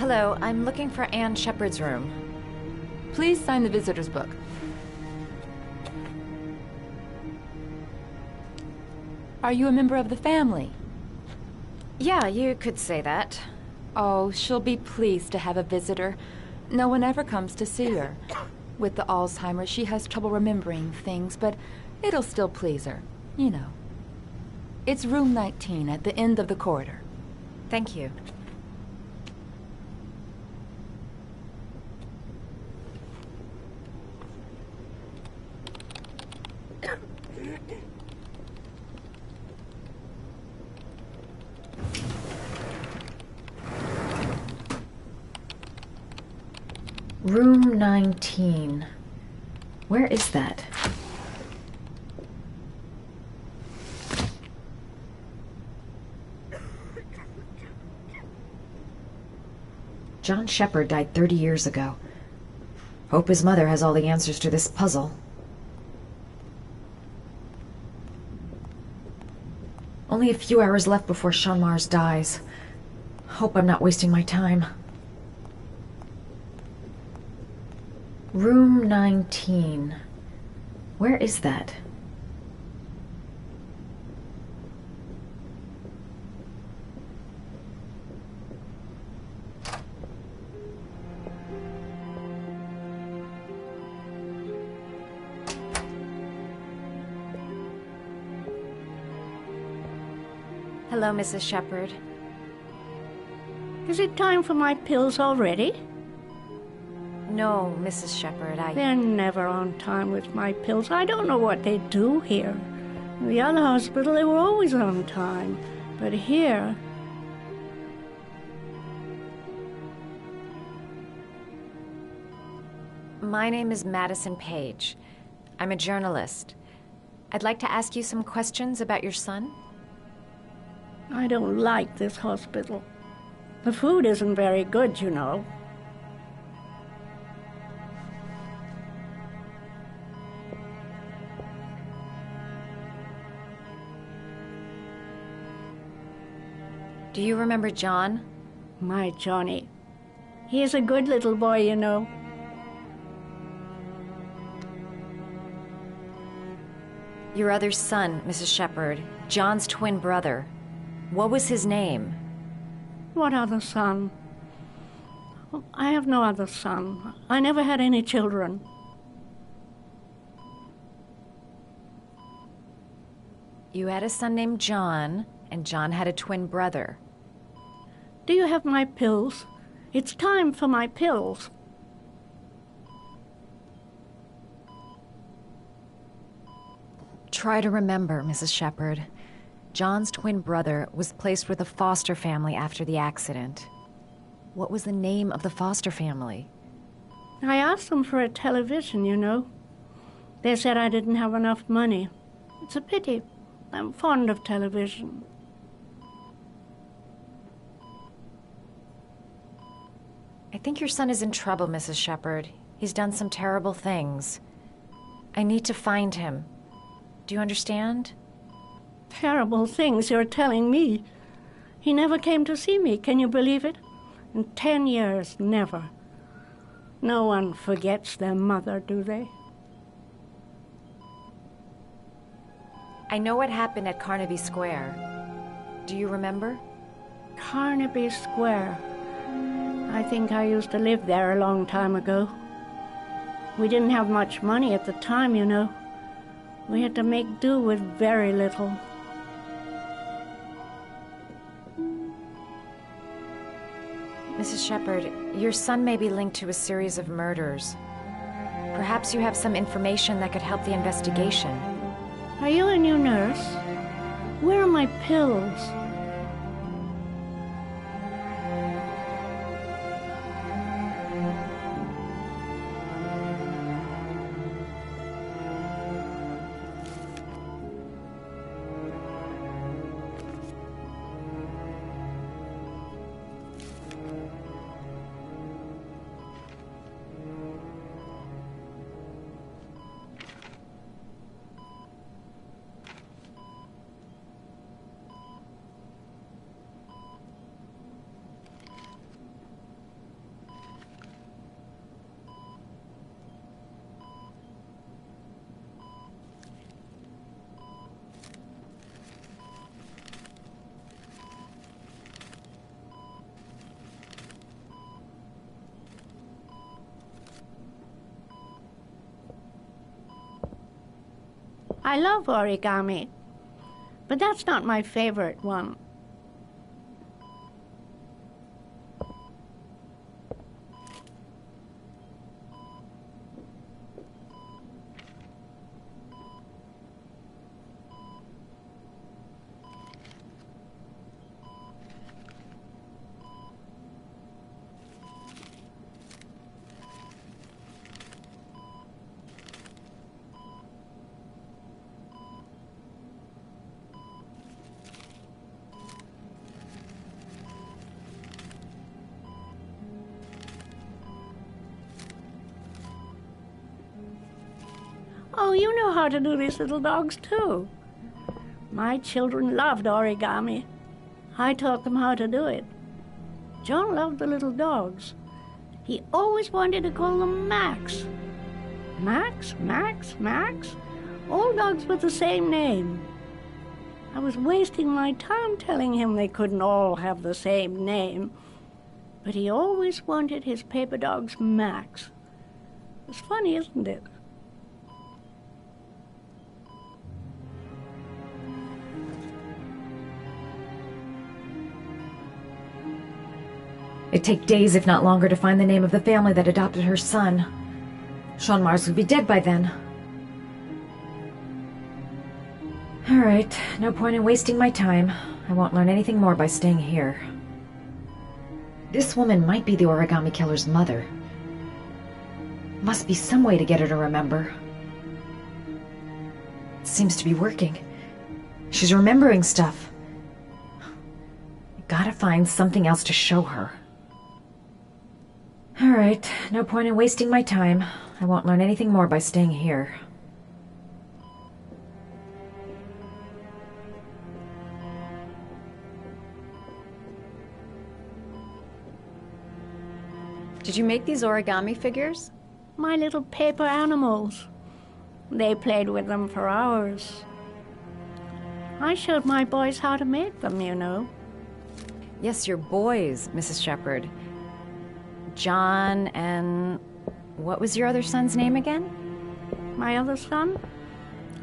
Hello, I'm looking for Anne Shepard's room. Please sign the visitor's book. Are you a member of the family? Yeah, you could say that. Oh, she'll be pleased to have a visitor. No one ever comes to see her. With the Alzheimer's, she has trouble remembering things, but it'll still please her. You know. It's room 19 at the end of the corridor. Thank you. Room 19. Where is that? John Shepard died 30 years ago. Hope his mother has all the answers to this puzzle. Only a few hours left before Sean Mars dies. Hope I'm not wasting my time. Room 19. Where is that? Hello, Mrs. Shepard. Is it time for my pills already? No, Mrs. Shepard, They're never on time with my pills. I don't know what they do here. In the other hospital, they were always on time. But here... My name is Madison Page. I'm a journalist. I'd like to ask you some questions about your son. I don't like this hospital. The food isn't very good, you know. Do you remember John? My Johnny. He is a good little boy, you know. Your other son, Mrs. Shepard, John's twin brother. What was his name? What other son? I have no other son. I never had any children. You had a son named John, and John had a twin brother. Do you have my pills? It's time for my pills. Try to remember, Mrs. Shepard. John's twin brother was placed with a foster family after the accident. What was the name of the foster family? I asked them for a television, you know. They said I didn't have enough money. It's a pity. I'm fond of television. I think your son is in trouble, Mrs. Shepard. He's done some terrible things. I need to find him. Do you understand? Terrible things you're telling me. He never came to see me, can you believe it? In 10 years, never. No one forgets their mother, do they? I know what happened at Carnaby Square. Do you remember? Carnaby Square. I think I used to live there a long time ago. We didn't have much money at the time, you know. We had to make do with very little. Mrs. Shepard, your son may be linked to a series of murders. Perhaps you have some information that could help the investigation. Are you a new nurse? Where are my pills? I love origami, but that's not my favorite one. Oh, you know how to do these little dogs, too. My children loved origami. I taught them how to do it. John loved the little dogs. He always wanted to call them Max. Max, Max, Max. All dogs with the same name. I was wasting my time telling him they couldn't all have the same name. But he always wanted his paper dogs Max. It's funny, isn't it? It'd take days, if not longer, to find the name of the family that adopted her son. Sean Mars would be dead by then. Alright, no point in wasting my time. I won't learn anything more by staying here. This woman might be the origami killer's mother. Must be some way to get her to remember. It seems to be working. She's remembering stuff. I gotta find something else to show her. Alright, no point in wasting my time. I won't learn anything more by staying here. Did you make these origami figures? My little paper animals. They played with them for hours. I showed my boys how to make them, you know. Yes, your boys, Mrs. Shepherd. John and... what was your other son's name again? My other son?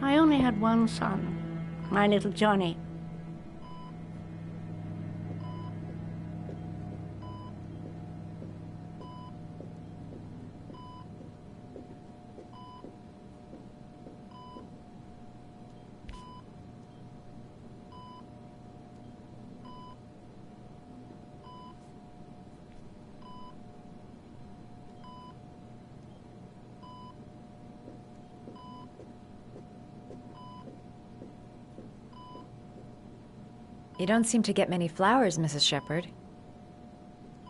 I only had one son, my little Johnny. You don't seem to get many flowers, Mrs. Shepherd.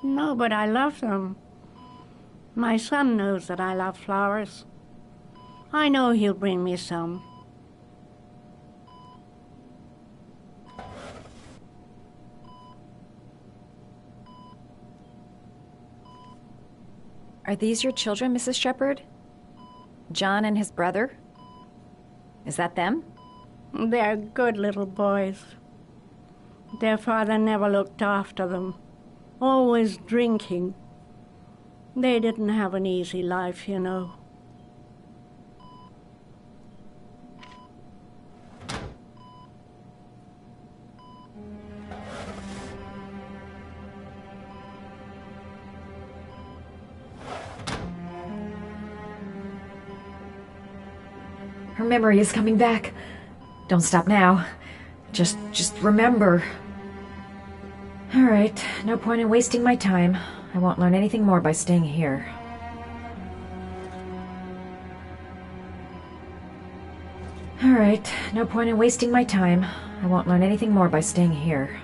No, but I love them. My son knows that I love flowers. I know he'll bring me some. Are these your children, Mrs. Shepherd? John and his brother? Is that them? They're good little boys. Their father never looked after them, always drinking. They didn't have an easy life, you know. Her memory is coming back. Don't stop now. Just remember. Alright, no point in wasting my time. I won't learn anything more by staying here. Alright, no point in wasting my time. I won't learn anything more by staying here.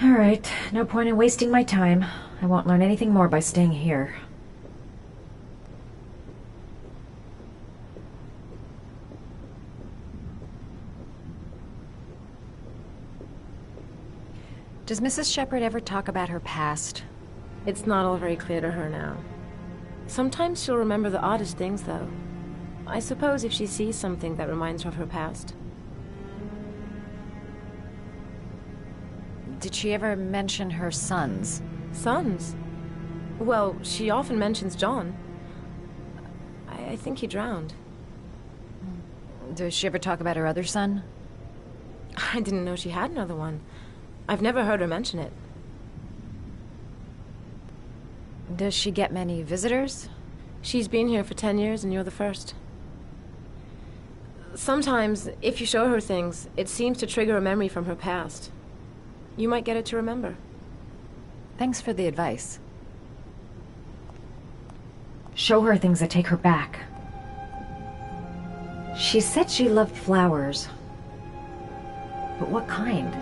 Alright, no point in wasting my time. I won't learn anything more by staying here. Does Mrs. Shepherd ever talk about her past? It's not all very clear to her now. Sometimes she'll remember the oddest things, though. I suppose if she sees something that reminds her of her past. Did she ever mention her sons? Sons? Well, she often mentions John. I think he drowned. Does she ever talk about her other son? I didn't know she had another one. I've never heard her mention it. Does she get many visitors? She's been here for 10 years and you're the first. Sometimes, if you show her things, it seems to trigger a memory from her past. You might get her to remember. Thanks for the advice. Show her things that take her back. She said she loved flowers. But what kind?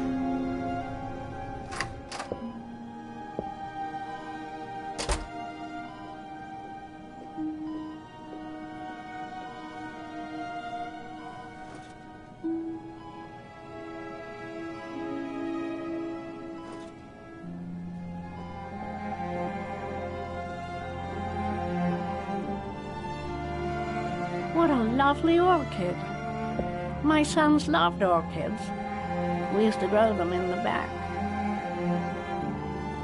What a lovely orchid. My sons loved orchids. We used to grow them in the back.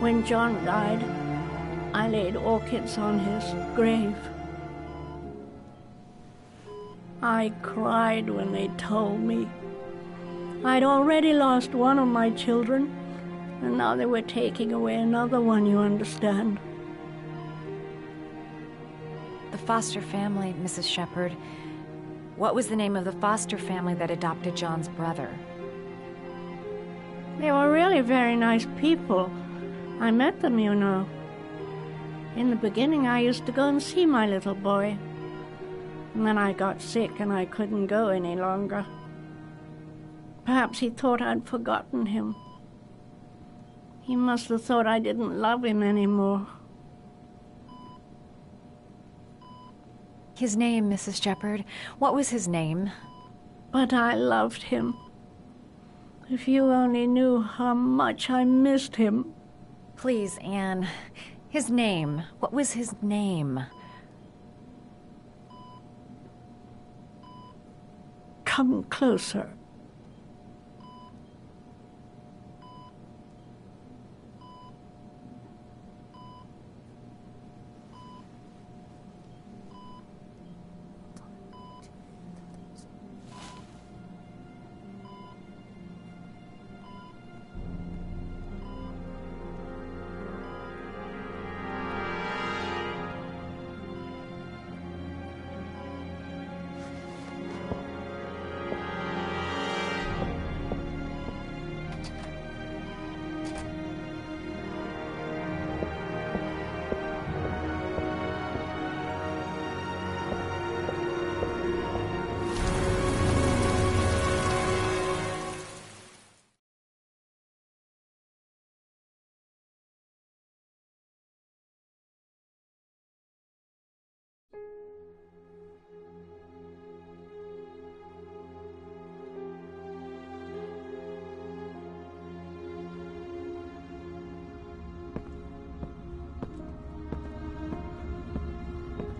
When John died, I laid orchids on his grave. I cried when they told me. I'd already lost one of my children, and now they were taking away another one, you understand. The foster family, Mrs. Shepherd. What was the name of the foster family that adopted John's brother? They were really very nice people. I met them, you know. In the beginning, I used to go and see my little boy. And then I got sick and I couldn't go any longer. Perhaps he thought I'd forgotten him. He must have thought I didn't love him anymore. His name, Mrs. Shepherd. What was his name? But I loved him. If you only knew how much I missed him. Please, Anne. His name. What was his name? Come closer.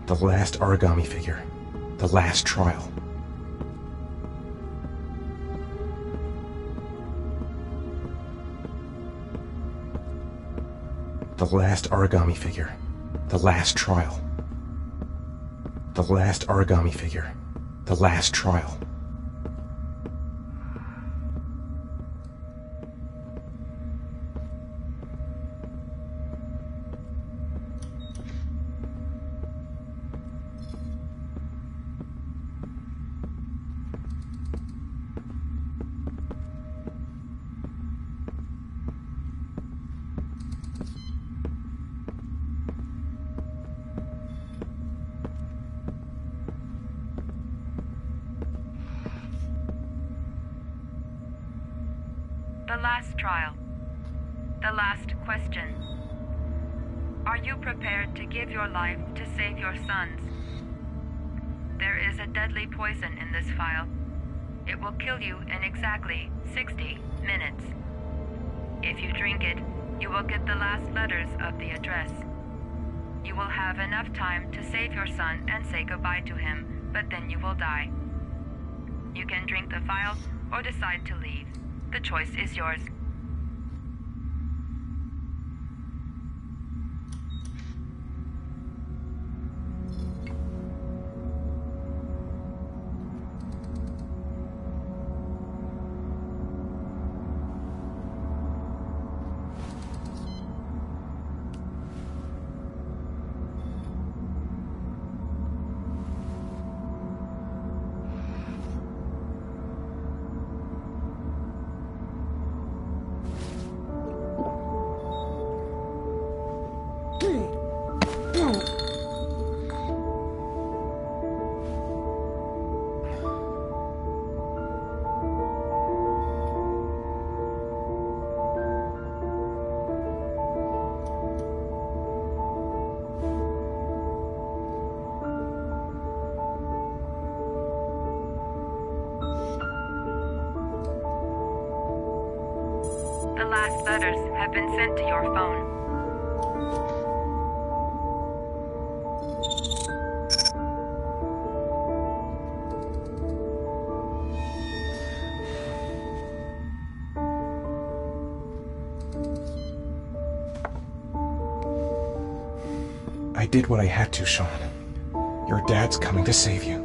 The last origami figure. The last trial. The last origami figure. The last trial. The last origami figure. The last trial. The last trial. The last question. Are you prepared to give your life to save your sons? There is a deadly poison in this file. It will kill you in exactly 60 minutes. If you drink it, you will get the last letters of the address. You will have enough time to save your son and say goodbye to him, but then you will die. You can drink the vial or decide to leave. The choice is yours. The last letters have been sent to your phone. I did what I had to, Sean. Your dad's coming to save you.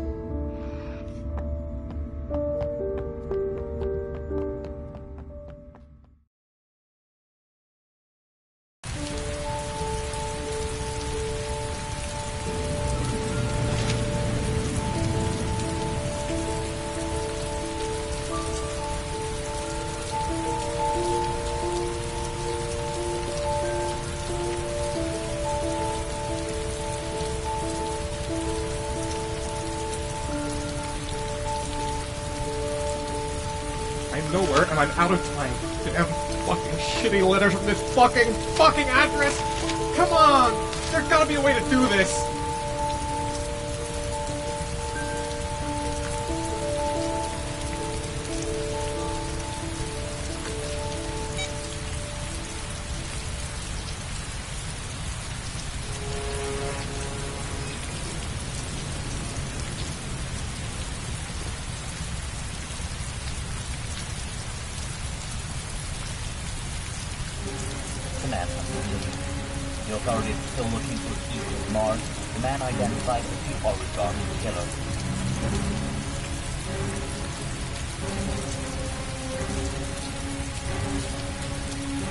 I'm nowhere, and I'm out of time. Damn fucking shitty letters from this fucking address! Come on! There's gotta be a way to do this! The authorities are still looking for Ethan Mars, the man identified as the Origami Killer.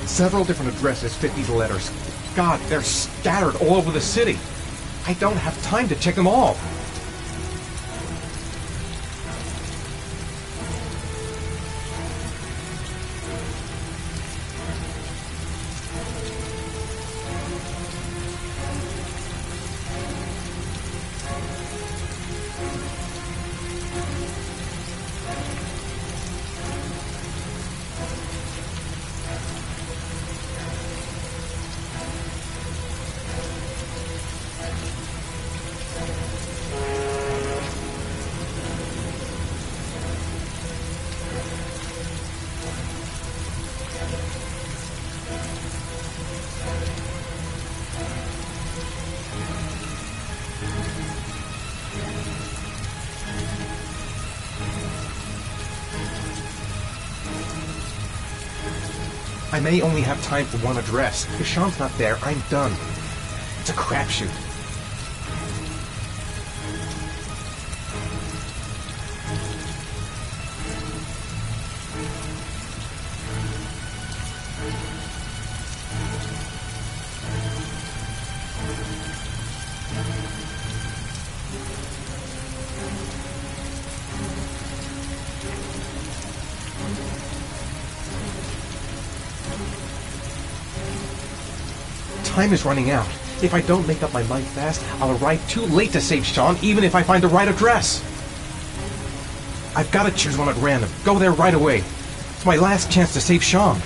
Several different addresses fit these letters. God, they're scattered all over the city. I don't have time to check them all. I may only have time for one address. If Sean's not there, I'm done. It's a crapshoot. Time is running out. If I don't make up my mind fast, I'll arrive too late to save Sean, even if I find the right address. I've got to choose one at random. Go there right away. It's my last chance to save Sean.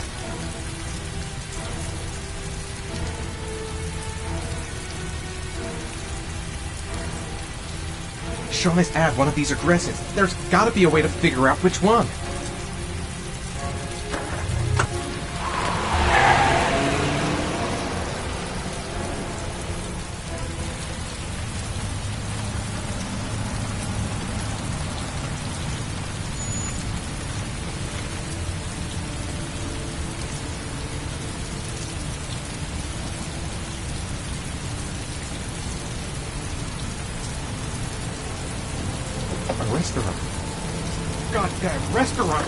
Sean is at one of these addresses. There's gotta be a way to figure out which one. Restaurant. Goddamn restaurant!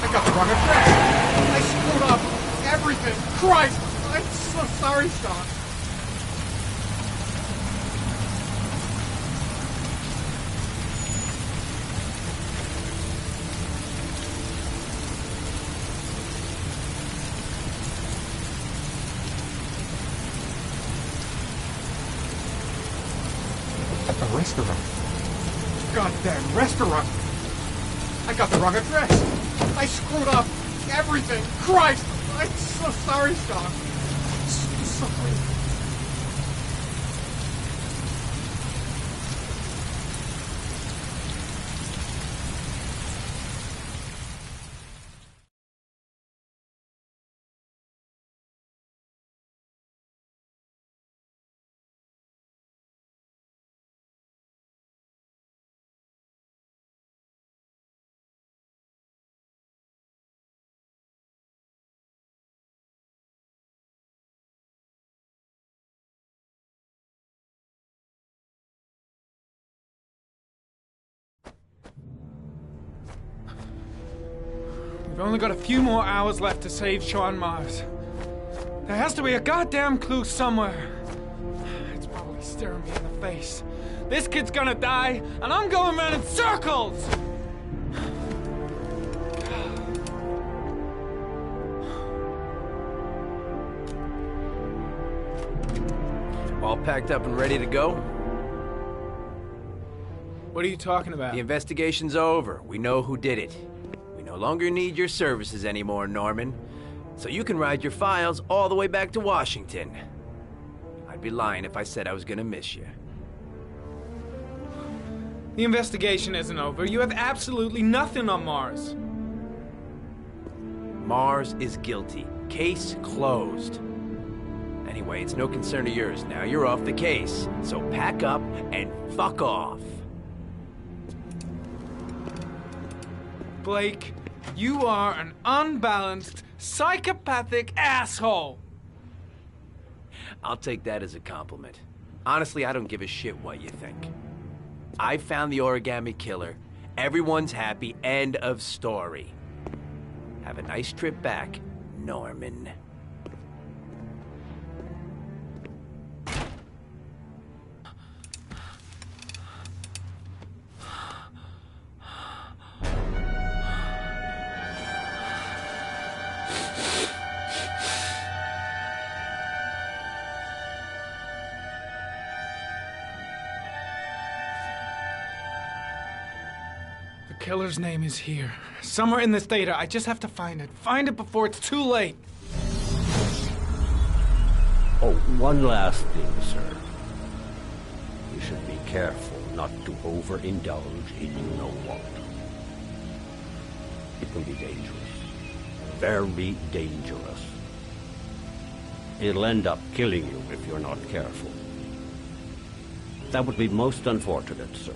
I got the wrong address! I screwed up everything! Christ! I'm so sorry, Sean! A restaurant. Goddamn restaurant! I got the wrong address! I screwed up everything! Christ! I'm so sorry, Sean! So sorry. We've only got a few more hours left to save Sean Mars. There has to be a goddamn clue somewhere. It's probably staring me in the face. This kid's gonna die, and I'm going around in circles! All packed up and ready to go? What are you talking about? The investigation's over. We know who did it. We no longer need your services anymore, Norman. So you can ride your files all the way back to Washington. I'd be lying if I said I was gonna miss you. The investigation isn't over. You have absolutely nothing on Mars. Mars is guilty. Case closed. Anyway, it's no concern of yours now. You're off the case. So pack up and fuck off. Blake, you are an unbalanced, psychopathic asshole! I'll take that as a compliment. Honestly, I don't give a shit what you think. I found the origami killer. Everyone's happy. End of story. Have a nice trip back, Norman. The killer's name is here. Somewhere in this data. I just have to find it. Find it before it's too late. Oh, one last thing, sir. You should be careful not to overindulge in you-know-what. It can be dangerous. Very dangerous. It'll end up killing you if you're not careful. That would be most unfortunate, sir.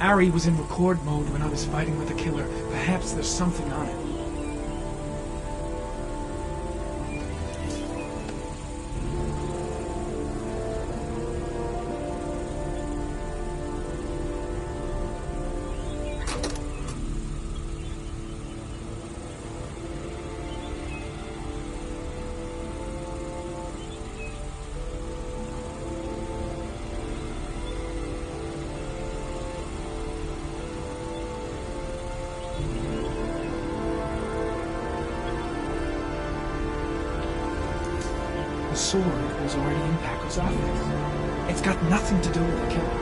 Ari was in record mode when I was fighting with the killer. Perhaps there's something on it. The sword was already in Paco's office. It's got nothing to do with the killer.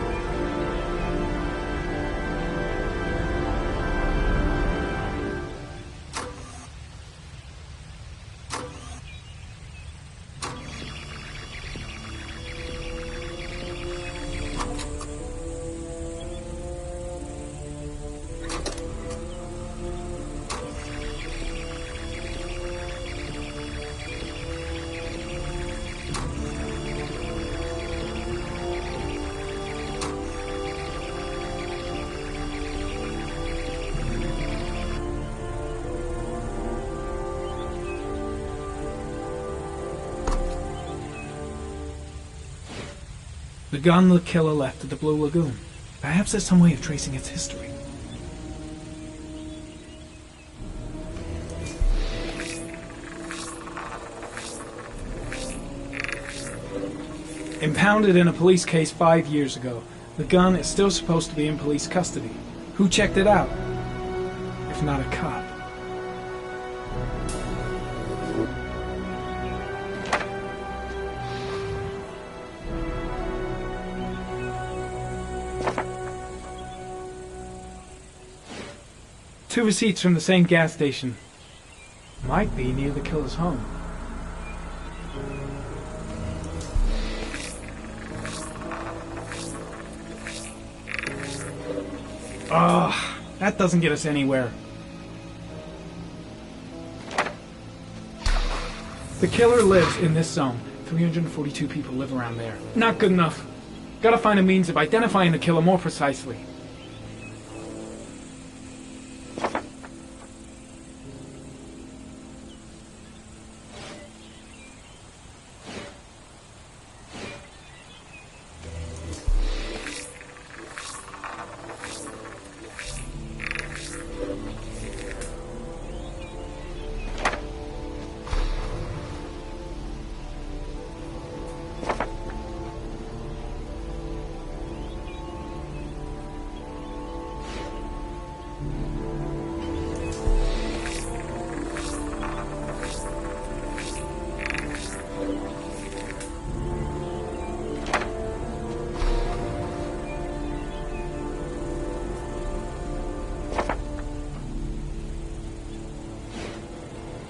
The gun the killer left at the Blue Lagoon. Perhaps there's some way of tracing its history. Impounded in a police case 5 years ago, the gun is still supposed to be in police custody. Who checked it out? If not a cop. Two receipts from the same gas station. Might be near the killer's home. Ugh, that doesn't get us anywhere. The killer lives in this zone. 342 people live around there. Not good enough. Gotta find a means of identifying the killer more precisely.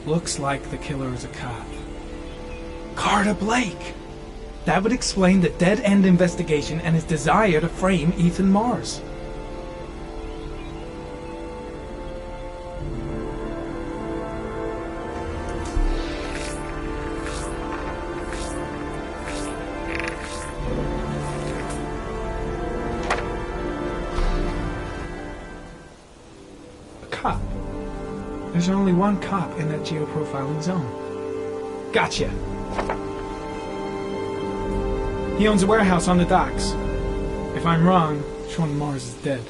Looks like the killer is a cop. Carter Blake! That would explain the dead-end investigation and his desire to frame Ethan Mars. A cop. There's only one cop in that geoprofiling zone. Gotcha! He owns a warehouse on the docks. If I'm wrong, Sean Mars is dead.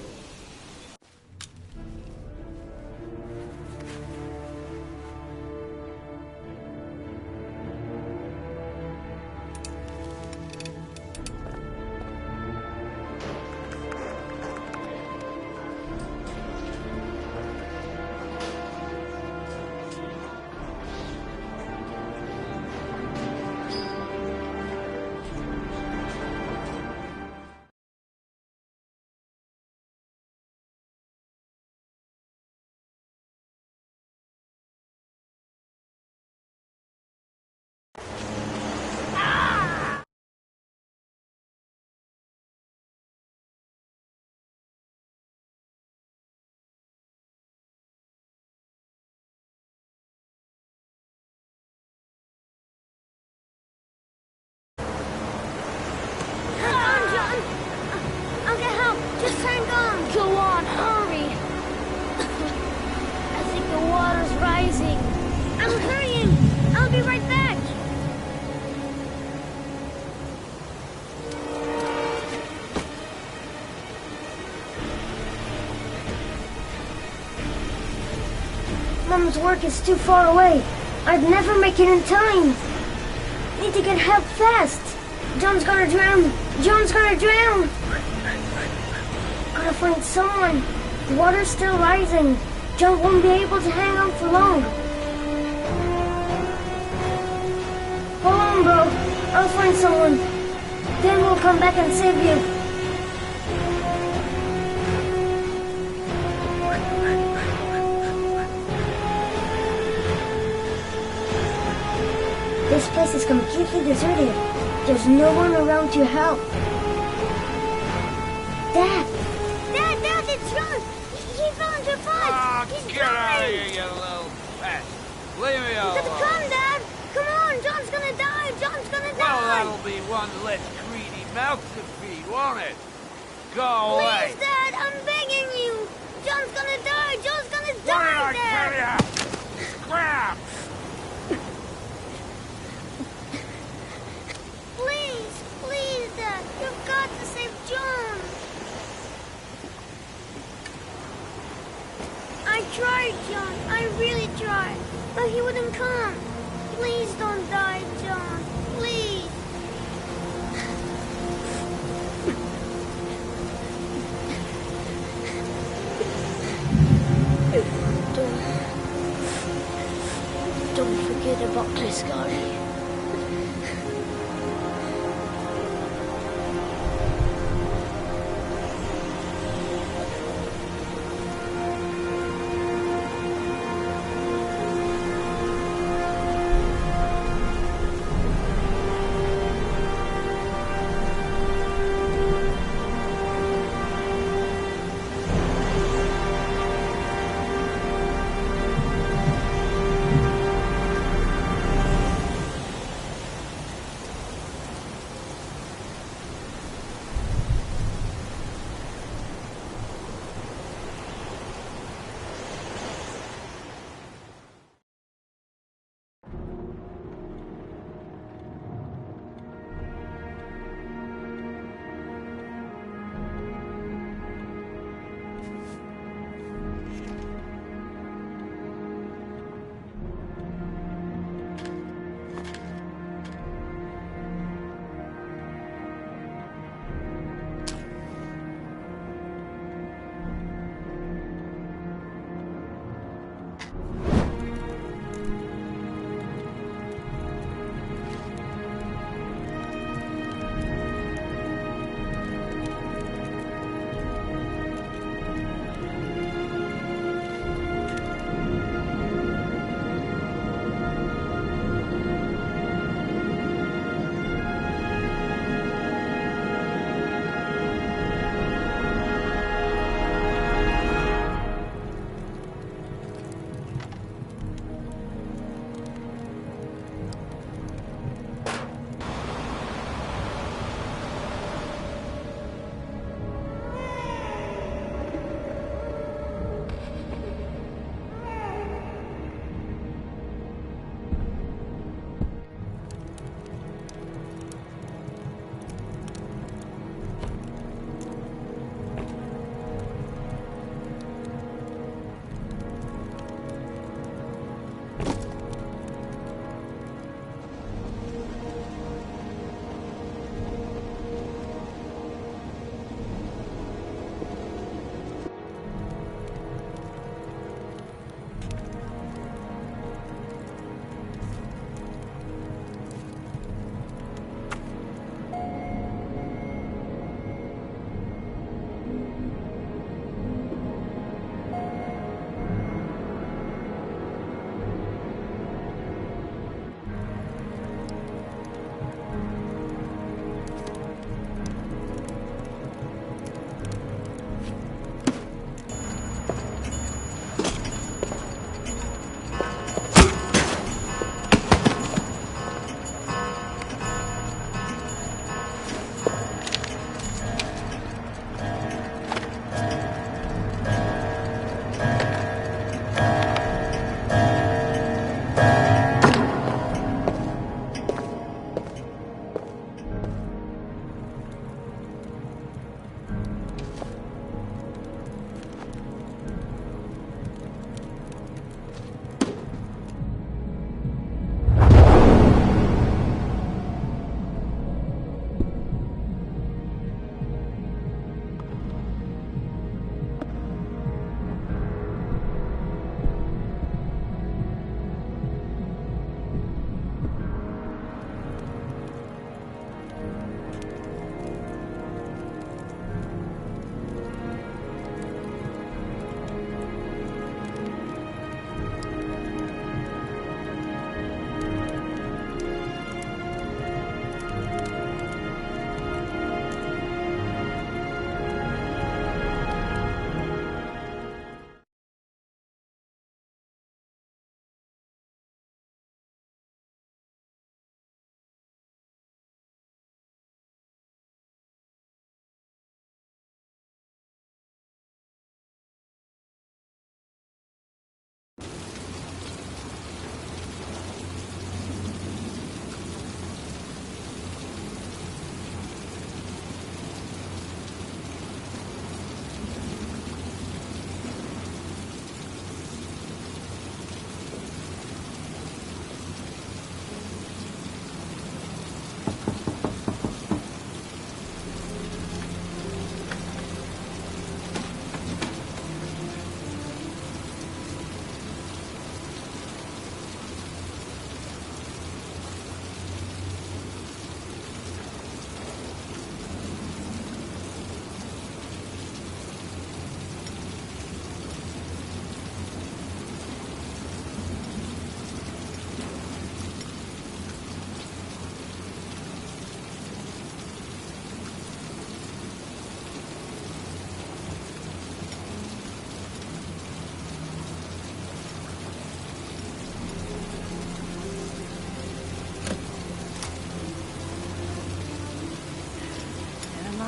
Go on, hurry! I think the water's rising. I'm hurrying! I'll be right back! Mom's work is too far away. I'd never make it in time. Need to get help fast. John's gonna drown. John's gonna drown. Gotta find someone. The water's still rising. John won't be able to hang on for long. Hold on, bro. I'll find someone. Then we'll come back and save you. This place is completely deserted. There's no one around to help. Dad! Dad, it's John! He fell into a fight! He's Get out of dying! here, you little pest! Leave me You alone! gotta come, Dad! Come on, John's gonna die! John's gonna Well, die! that'll be one less greedy mouth to feed, won't it? Go away! Please, Dad, I'm begging you! John's gonna die! John's gonna What did die, I Dad! tell you? Scram! Please, Dad, you've got to save John! I tried, John. I really tried. But he wouldn't come. Please don't die, John. Please. Don't forget about Cliscari.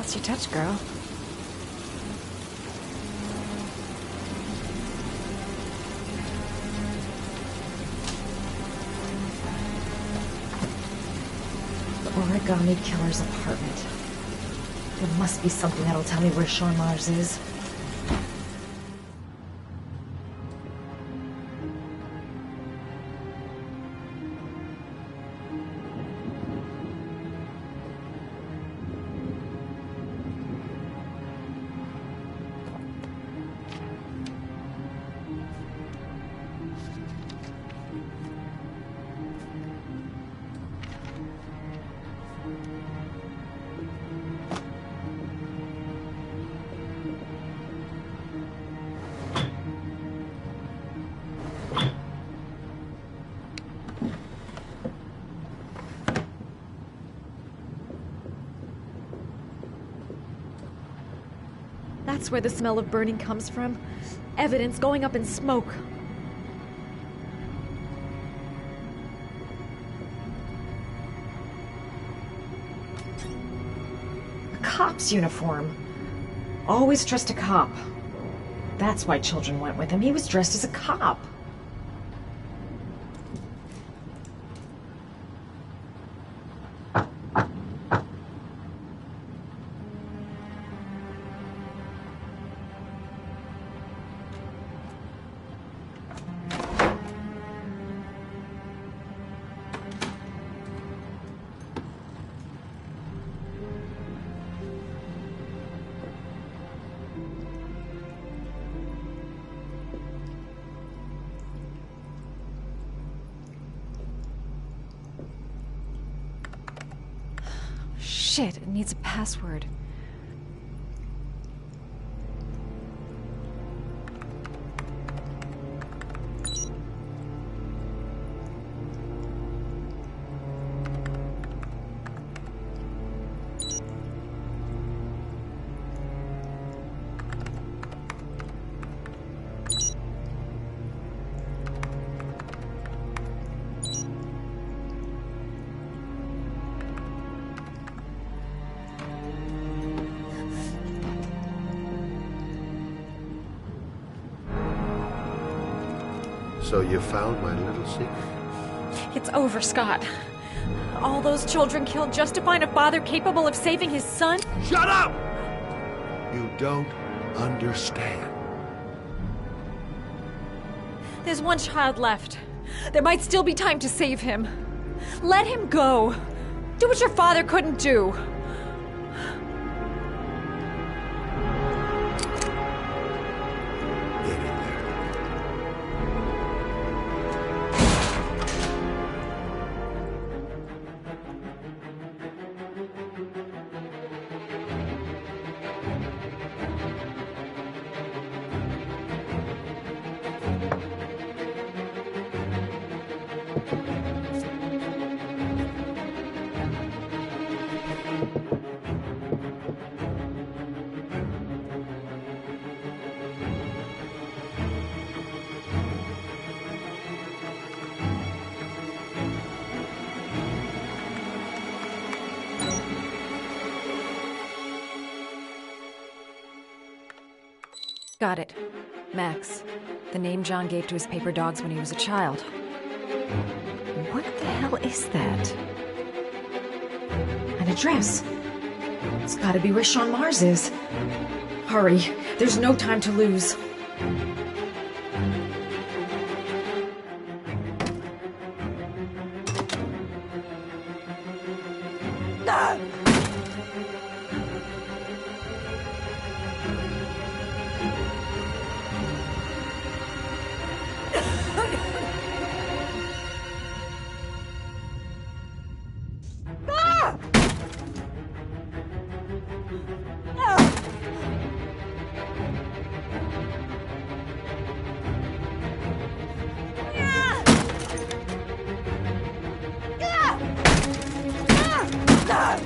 Lost your touch, girl. The Origami Killer's apartment. There must be something that'll tell me where Sean Mars is. That's where the smell of burning comes from. Evidence going up in smoke. A cop's uniform. Always trust a cop. That's why children went with him. He was dressed as a cop. Shit, it needs a password. So you found my little secret? It's over, Scott. All those children killed just to find a father capable of saving his son? Shut up! You don't understand. There's one child left. There might still be time to save him. Let him go. Do what your father couldn't do. Got it. Max. The name John gave to his paper dogs when he was a child. What the hell is that? An address. It's gotta be where Sean Mars is. Hurry. There's no time to lose. Ah! Ah!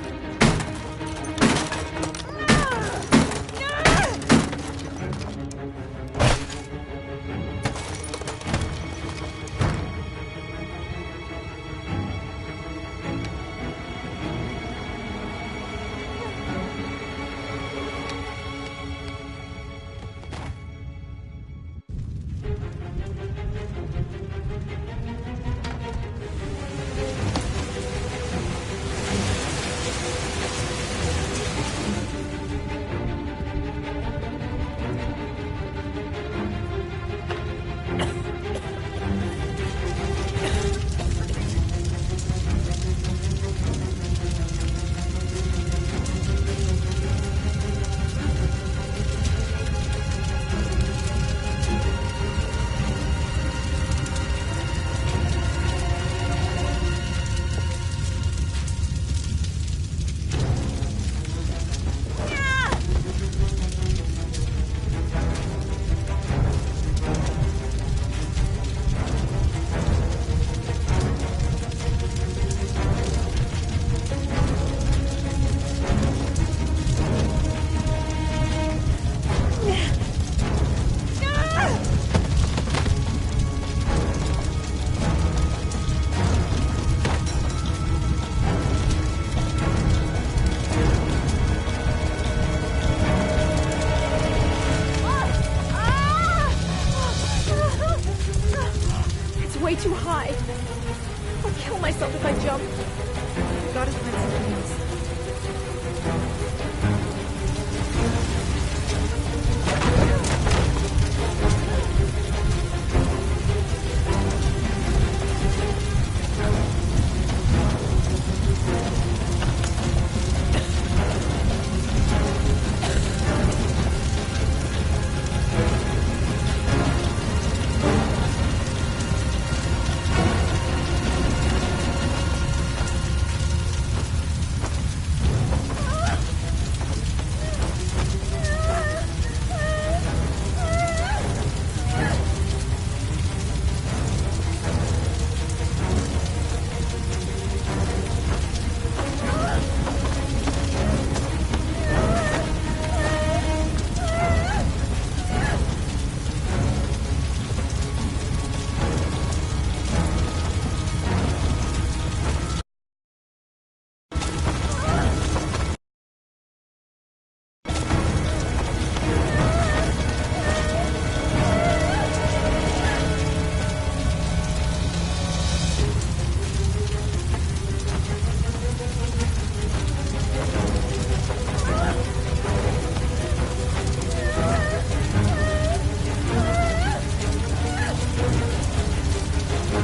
too high. I'll kill myself if I jump. I gotta find something else.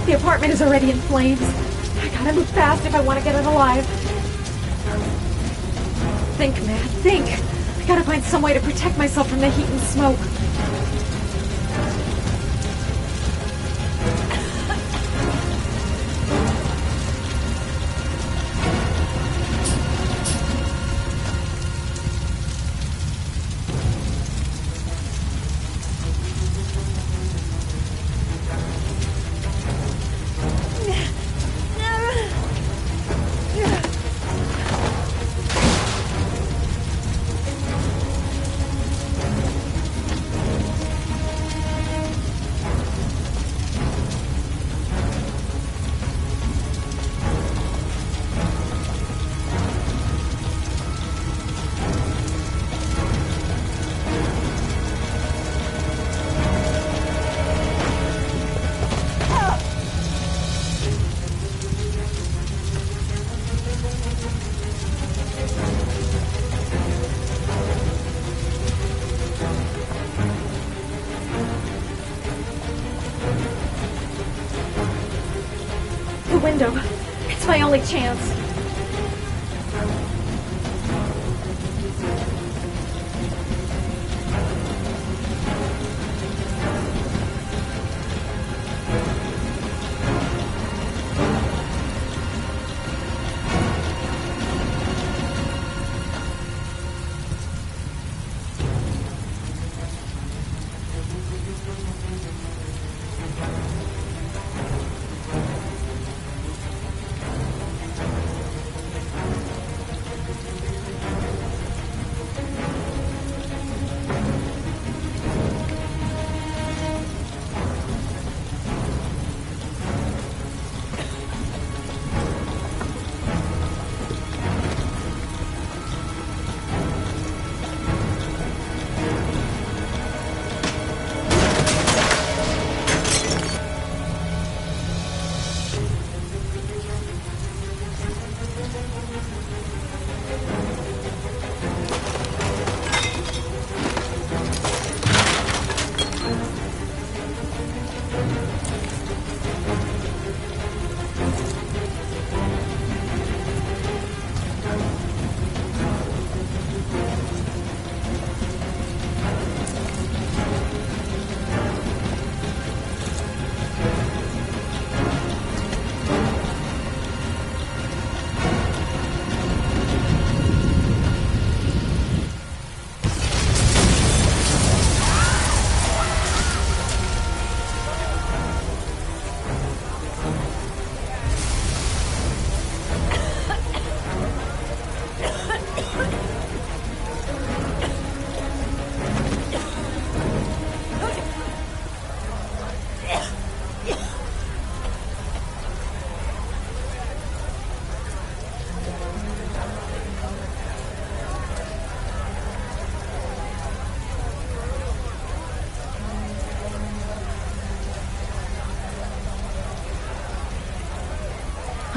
The apartment is already in flames. I gotta move fast if I want to get it alive. Think, man, think. I gotta find some way to protect myself from the heat and smoke. The window. It's my only chance.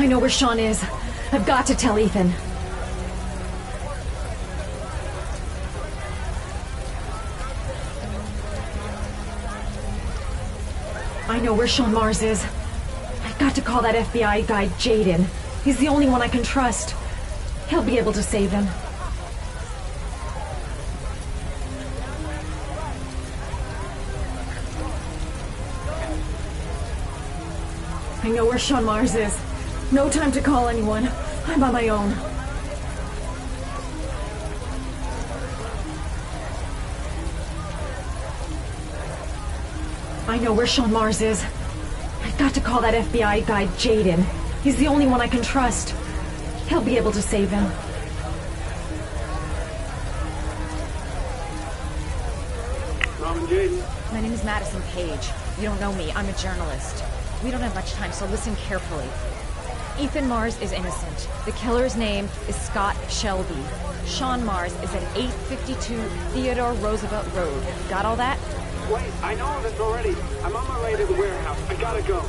I know where Sean is. I've got to tell Ethan. I know where Sean Mars is. I've got to call that FBI guy Jaden. He's the only one I can trust. He'll be able to save him. I know where Sean Mars is. No time to call anyone. I'm on my own. I know where Sean Mars is. I've got to call that FBI guy Jaden. He's the only one I can trust. He'll be able to save him. Robin Jaden. My name is Madison Page. You don't know me. I'm a journalist. We don't have much time, so listen carefully. Ethan Mars is innocent. The killer's name is Scott Shelby. Sean Mars is at 852 Theodore Roosevelt Road. Got all that? Wait, I know all this already. I'm on my way to the warehouse. I gotta go.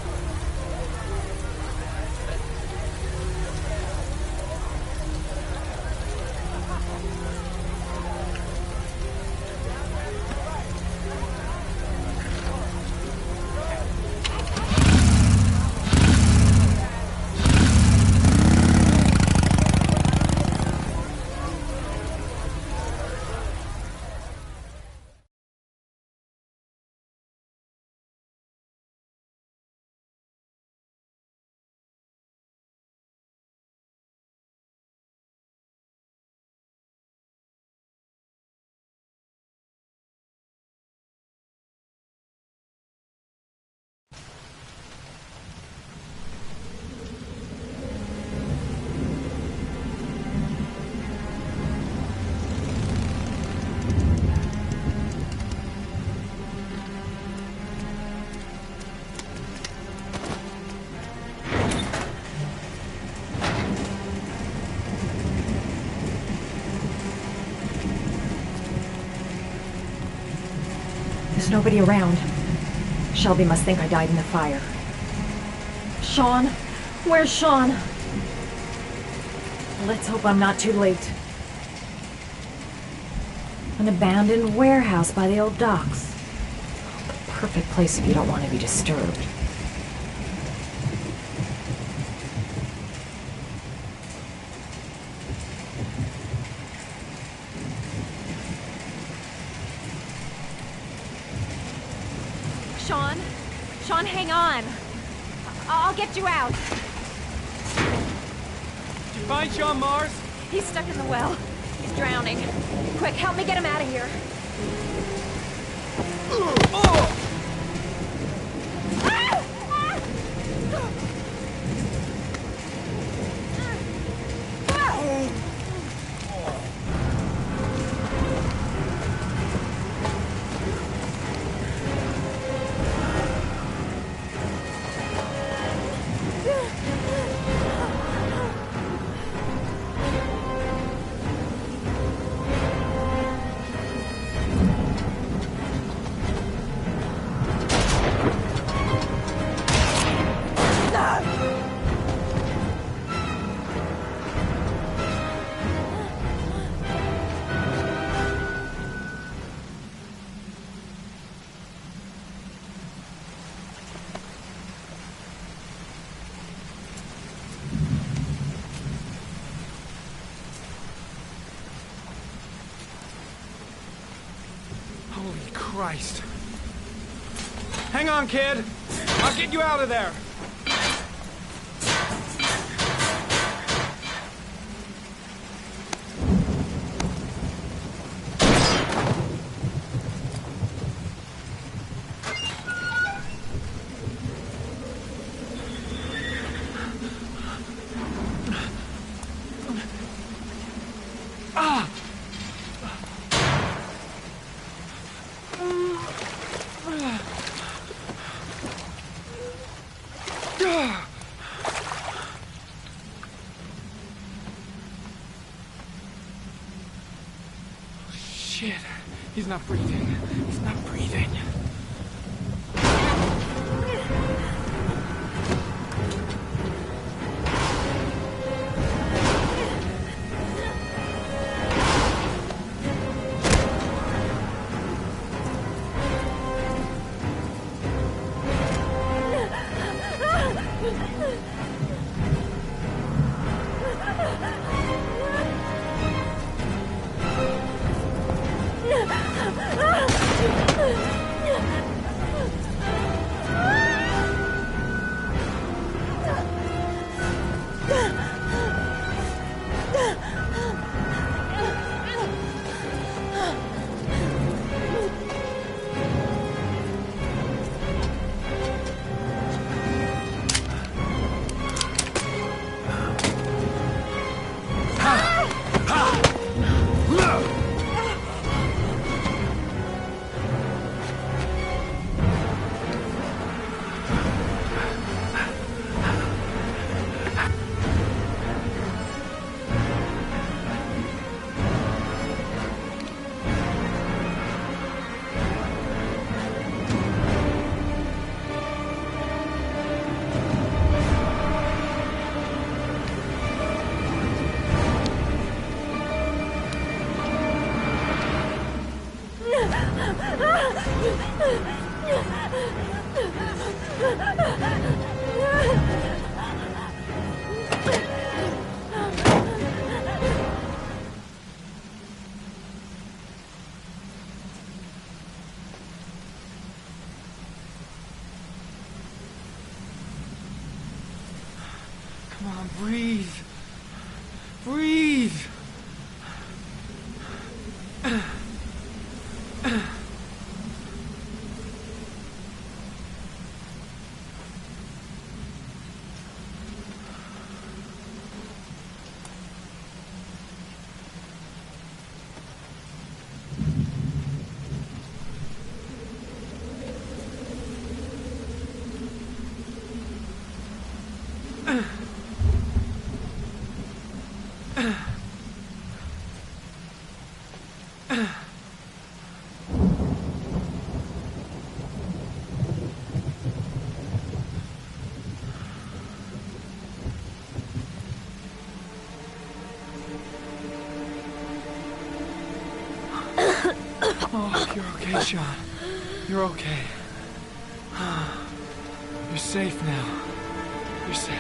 There's nobody around. Shelby must think I died in the fire. Sean? Where's Sean? Let's hope I'm not too late. An abandoned warehouse by the old docks. The perfect place if you don't want to be disturbed. Sean? Sean, hang on. I'll get you out. Did you find Sean Mars? He's stuck in the well. He's drowning. Quick, help me get him out of here. Holy Christ. Hang on, kid. I'll get you out of there. Shit. He's not breathing. He's not breathing. Come on, breathe. Breathe. Oh, you're okay, Sean. You're okay. You're safe now. You're safe.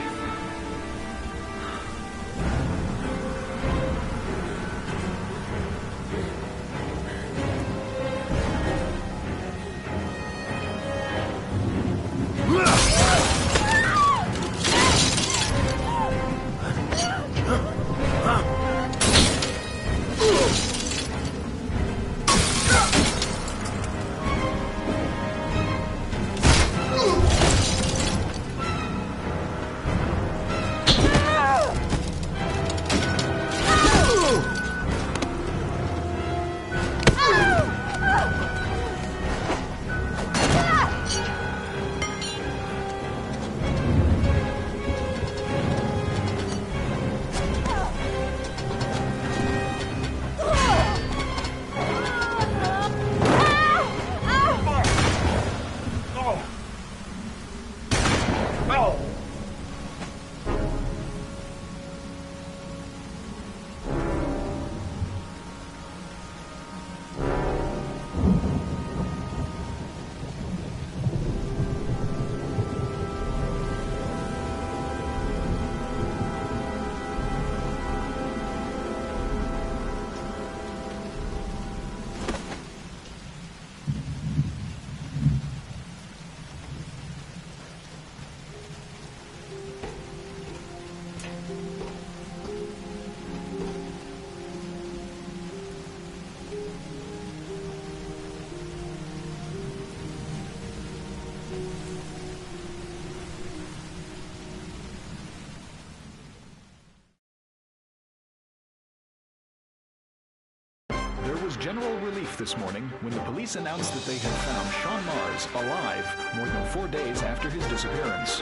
There was general relief this morning when the police announced that they had found Sean Mars alive more than 4 days after his disappearance.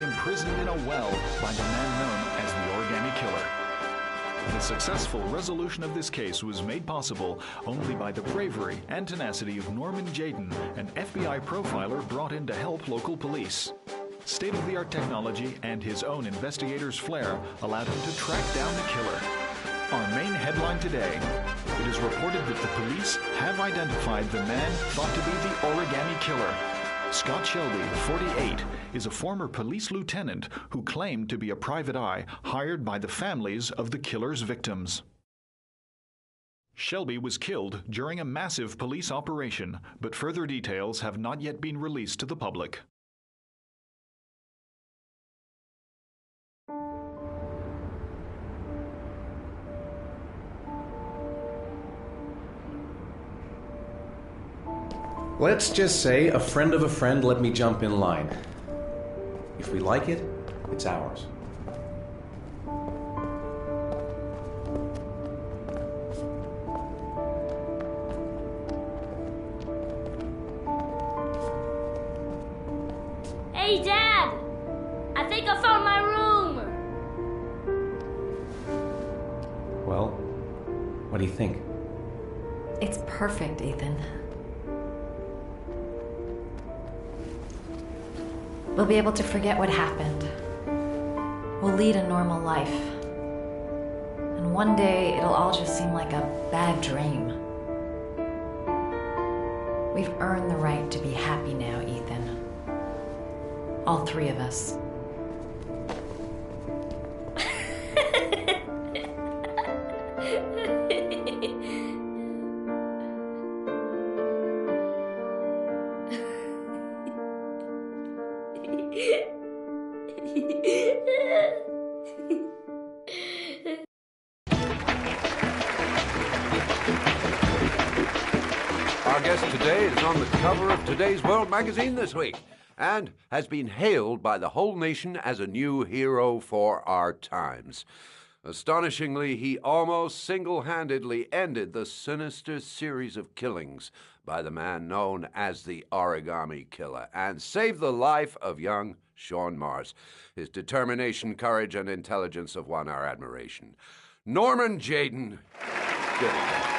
Imprisoned in a well by the man known as the Origami Killer. The successful resolution of this case was made possible only by the bravery and tenacity of Norman Jayden, an FBI profiler brought in to help local police. State-of-the-art technology and his own investigator's flair allowed him to track down the killer. Our main headline today: it is reported that the police have identified the man thought to be the Origami Killer. Scott Shelby, 48, is a former police lieutenant who claimed to be a private eye hired by the families of the killer's victims. Shelby was killed during a massive police operation, but further details have not yet been released to the public. Let's just say a friend of a friend let me jump in line. If we like it, it's ours. Hey, Dad! I think I found my room! Well, what do you think? It's perfect, Ethan. We'll be able to forget what happened. We'll lead a normal life. And one day, it'll all just seem like a bad dream. We've earned the right to be happy now, Ethan. All three of us. Our guest today is on the cover of Today's World magazine this week and has been hailed by the whole nation as a new hero for our times. Astonishingly, he almost single-handedly ended the sinister series of killings by the man known as the Origami Killer and saved the life of young Shaun Mars. His determination, courage, and intelligence have won our admiration. Norman Jayden, good evening.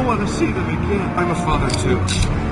want to see them again. I'm a father too.